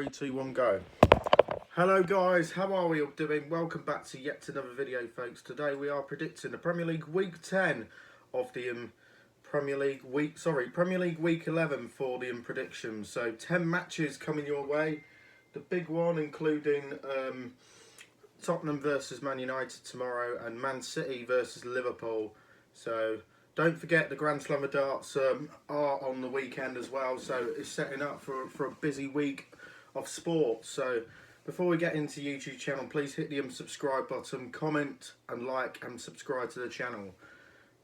Three, two, one, go. Hello guys, how are we all doing? Welcome back to yet another video, folks. Today we are predicting the Premier League Week 10 of the Premier League Week 11 for the predictions. So 10 matches coming your way. The big one including Tottenham versus Man United tomorrow and Man City versus Liverpool. So don't forget the Grand Slam of Darts are on the weekend as well. So it's setting up for a busy week of sport. So before we get into YouTube channel, please hit the subscribe button, comment and like and subscribe to the channel.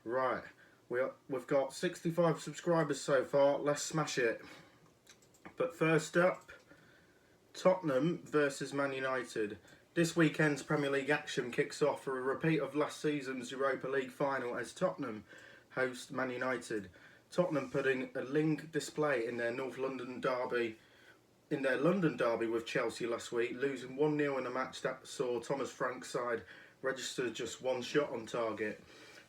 Right, we've got 65 subscribers so far. Let's smash it. But first up, Tottenham versus Man United. This weekend's Premier League action kicks off for a repeat of last season's Europa League final as Tottenham host Man United. Tottenham putting a link display in their London derby with Chelsea last week, losing 1-0 in a match that saw Thomas Frank's side register just one shot on target.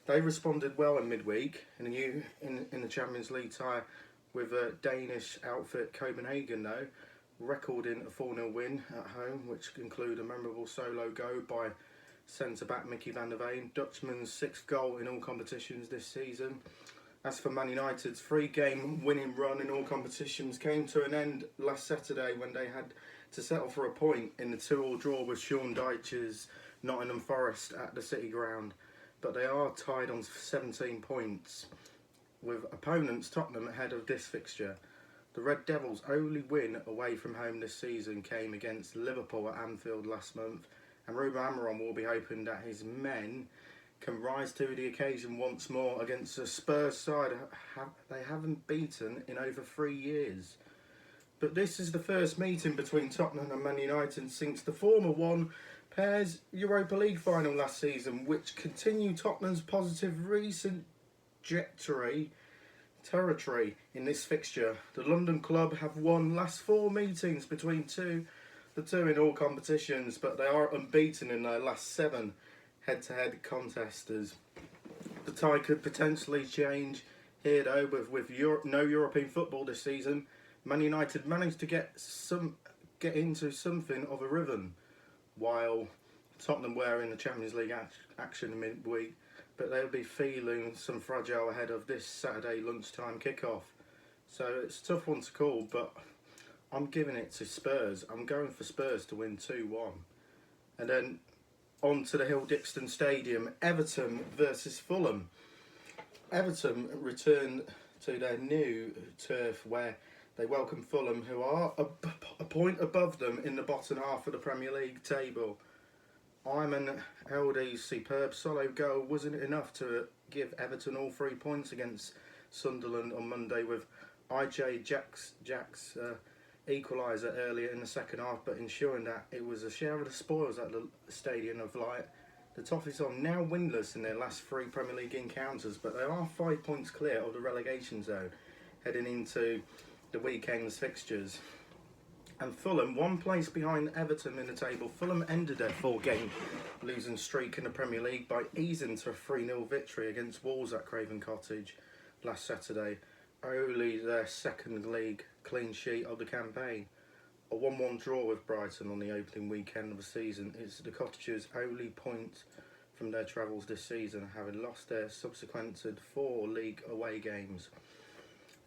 They responded well in midweek in the Champions League tie with a Danish outfit Copenhagen, though, recording a 4-0 win at home, which included a memorable solo goal by centre-back Mickey van der Veen, Dutchman's 6th goal in all competitions this season. As for Man United's 3-game winning run in all competitions came to an end last Saturday when they had to settle for a point in the 2-2 draw with Sean Dyche's Nottingham Forest at the City Ground. But they are tied on 17 points, with opponents Tottenham ahead of this fixture. The Red Devils' only win away from home this season came against Liverpool at Anfield last month, and Ruben Amorim will be hoping that his men can rise to the occasion once more against a Spurs side they haven't beaten in over 3 years. But this is the first meeting between Tottenham and Man United since the former won Pair's Europa League final last season, which continued Tottenham's positive recent territory in this fixture. The London club have won last 4 meetings between the two in all competitions, but they are unbeaten in their last 7 head-to-head contests. The tie could potentially change here though, with no European football this season. Man United managed to get into something of a rhythm, while Tottenham were in the Champions League action midweek, but they'll be feeling some fragile ahead of this Saturday lunchtime kickoff. So it's a tough one to call, but I'm giving it to Spurs. I'm going for Spurs to win 2-1. And then on to the Hill-Dixton Stadium, Everton versus Fulham. Everton return to their new turf where they welcome Fulham, who are a point above them in the bottom half of the Premier League table. Ayman Eldie's superb solo goal wasn't enough to give Everton all 3 points against Sunderland on Monday, with IJ Jack's equaliser earlier in the second half, but ensuring that it was a share of the spoils at the Stadium of Light. The Toffees are now winless in their last 3 Premier League encounters, but they are 5 points clear of the relegation zone heading into the weekend's fixtures. And Fulham, 1 place behind Everton in the table. Fulham ended their 4-game losing streak in the Premier League by easing to a 3-0 victory against Wolves at Craven Cottage last Saturday, only their 2nd league clean sheet of the campaign. A 1-1 draw with Brighton on the opening weekend of the season is the Cottagers' only point from their travels this season, having lost their subsequent 4 league away games.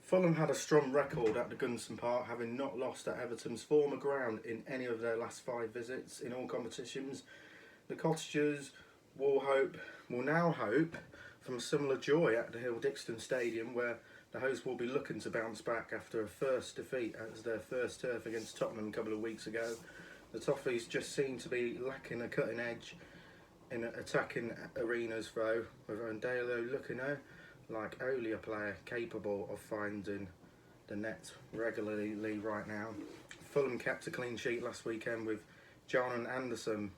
Fulham had a strong record at the Goodison Park, having not lost at Everton's former ground in any of their last 5 visits in all competitions. The Cottagers will now hope from similar joy at the Hill-Dixton Stadium, where the hosts will be looking to bounce back after a first defeat as their first turf against Tottenham a couple of weeks ago. The Toffees just seem to be lacking a cutting edge in attacking arenas though, with Ondelo looking like only a player capable of finding the net regularly right now. Fulham kept a clean sheet last weekend with John and Anderson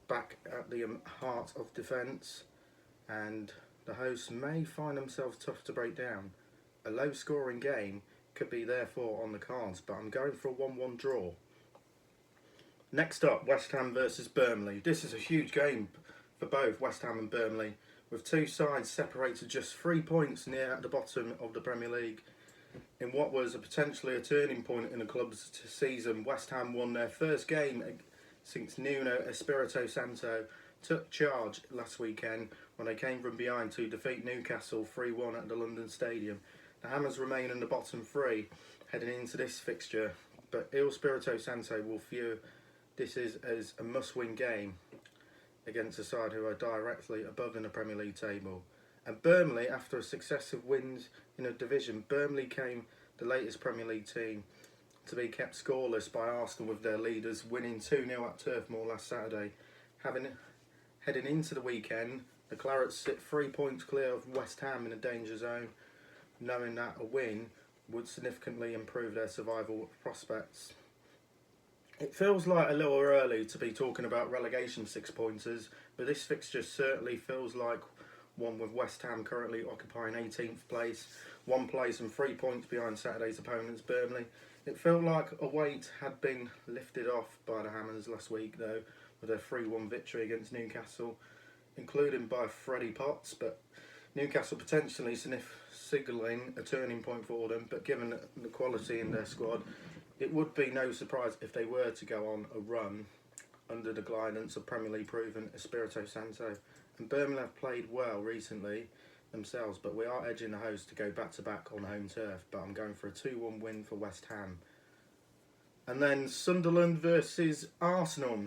back at the heart of defence, and the hosts may find themselves tough to break down. A low scoring game could be therefore on the cards, but I'm going for a 1-1 draw. Next up, West Ham versus Burnley. This is a huge game for both West Ham and Burnley, with 2 sides separated just 3 points near at the bottom of the Premier League. In what was potentially a turning point in the club's season, West Ham won their first game since Nuno Espirito Santo took charge last weekend when they came from behind to defeat Newcastle 3-1 at the London Stadium. The Hammers remain in the bottom three heading into this fixture, but Il Spirito Santo will view this as a must-win game against a side who are directly above in the Premier League table. And Burnley, after a successive wins in a division, Burnley came the latest Premier League team to be kept scoreless by Arsenal, with their leaders winning 2-0 at Turf Moor last Saturday. Heading into the weekend, the Clarets sit 3 points clear of West Ham in a danger zone, knowing that a win would significantly improve their survival prospects. It feels like a little early to be talking about relegation six-pointers, but this fixture certainly feels like one with West Ham currently occupying 18th place, 1 place and 3 points behind Saturday's opponents, Burnley. It felt like a weight had been lifted off by the Hammers last week, though, with their 3-1 victory against Newcastle, including by Freddie Potts, but Newcastle potentially signalling a turning point for them. But given the quality in their squad, it would be no surprise if they were to go on a run under the guidance of Premier League proven Espirito Santo. And Birmingham have played well recently themselves, but we are edging the host to go back-to-back on home turf. But I'm going for a 2-1 win for West Ham. And then Sunderland versus Arsenal.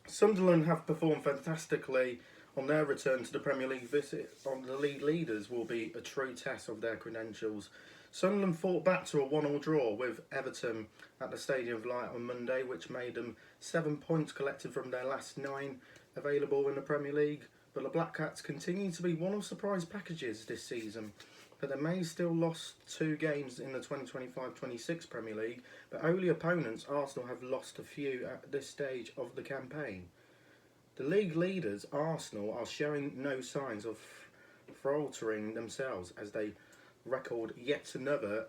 Sunderland have performed fantastically on their return to the Premier League. Visit on the league leaders will be a true test of their credentials. Sunderland fought back to a 1-1 draw with Everton at the Stadium of Light on Monday, which made them 7 points collected from their last 9 available in the Premier League. But the Black Cats continue to be one of surprise packages this season. But they may still lost 2 games in the 2025-26 Premier League, but only opponents, Arsenal, have lost a few at this stage of the campaign. The league leaders, Arsenal, are showing no signs of faltering themselves as they record yet another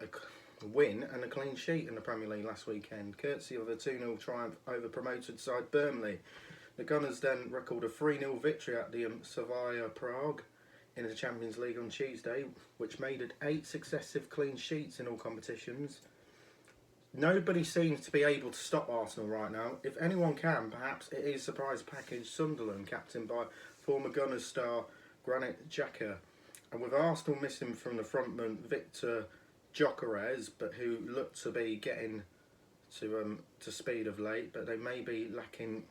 win and a clean sheet in the Premier League last weekend, courtesy of a 2-0 triumph over promoted side Burnley. The Gunners then record a 3-0 victory at the Slavia Prague in the Champions League on Tuesday, which made it 8 successive clean sheets in all competitions. Nobody seems to be able to stop Arsenal right now. If anyone can, perhaps it is surprise package Sunderland, captained by former Gunners star Granit Xhaka. And with Arsenal missing from the frontman Victor Gyökeres, but who looked to be getting to speed of late, but they may be lacking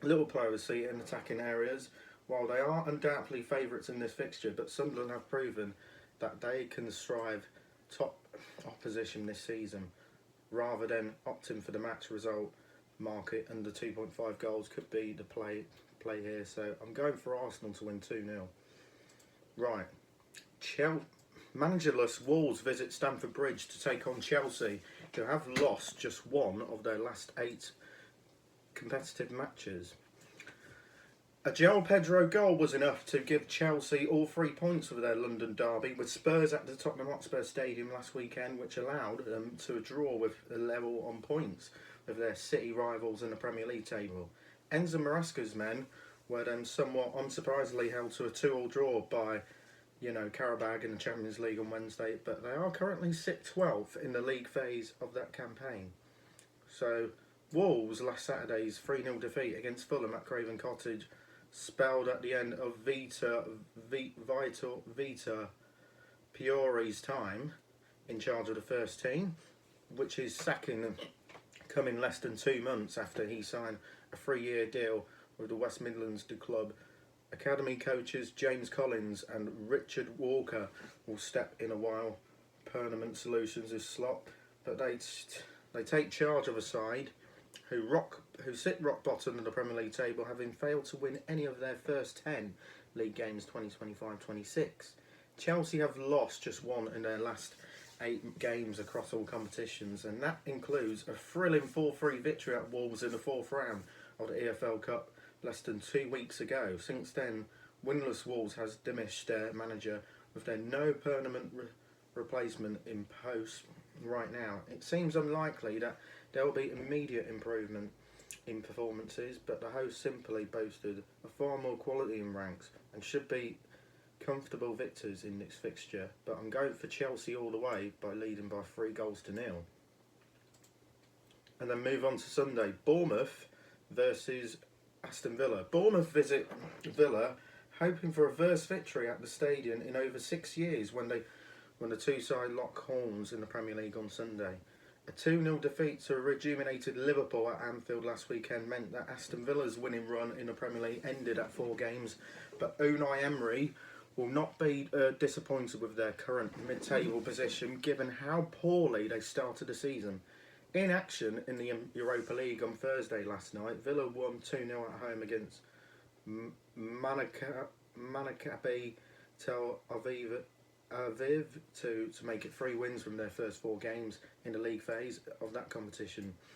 little plurality in attacking areas. While they are undoubtedly favourites in this fixture, but Sunderland have proven that they can strive top opposition this season, rather than opting for the match result market, and the 2.5 goals could be the play here. So I'm going for Arsenal to win 2-0. Right. Managerless Wolves visit Stamford Bridge to take on Chelsea, who have lost just 1 of their last 8 competitive matches. A João Pedro goal was enough to give Chelsea all 3 points of their London derby with Spurs at the Tottenham Hotspur Stadium last weekend, which allowed them to draw with a level on points with their City rivals in the Premier League table. Enzo Maresca's men were then somewhat unsurprisingly held to a 2-2 draw by Karabag in the Champions League on Wednesday, but they are currently sit 12th in the league phase of that campaign. So Wolves last Saturday's 3-0 defeat against Fulham at Craven Cottage spelled at the end of Vita Piori's time in charge of the first team, which is sacking coming less than 2 months after he signed a 3-year deal with the West Midlands club. Academy coaches James Collins and Richard Walker will step in a while Permanent Solutions is slot, but they take charge of a side who sit rock bottom of the Premier League table, having failed to win any of their first 10 league games 2025-26. Chelsea have lost just 1 in their last 8 games across all competitions, and that includes a thrilling 4-3 victory at Wolves in the 4th round of the EFL Cup less than 2 weeks ago. Since then, winless Wolves has diminished their manager with their no permanent replacement in post right now. It seems unlikely that there will be immediate improvement in performances, but the host simply boasted a far more quality in ranks and should be comfortable victors in this fixture, but I'm going for Chelsea all the way by leading by 3-0. And then move on to Sunday. Bournemouth versus Aston Villa. Bournemouth visit Villa hoping for a reverse victory at the stadium in over 6 years when the two sides lock horns in the Premier League on Sunday. A 2-0 defeat to a rejuvenated Liverpool at Anfield last weekend meant that Aston Villa's winning run in the Premier League ended at 4 games, but Unai Emery will not be disappointed with their current mid-table position given how poorly they started the season. In action in the Europa League on Thursday last night, Villa won 2-0 at home against Maccabi Tel Aviv to make it 3 wins from their first 4 games in the league phase of that competition.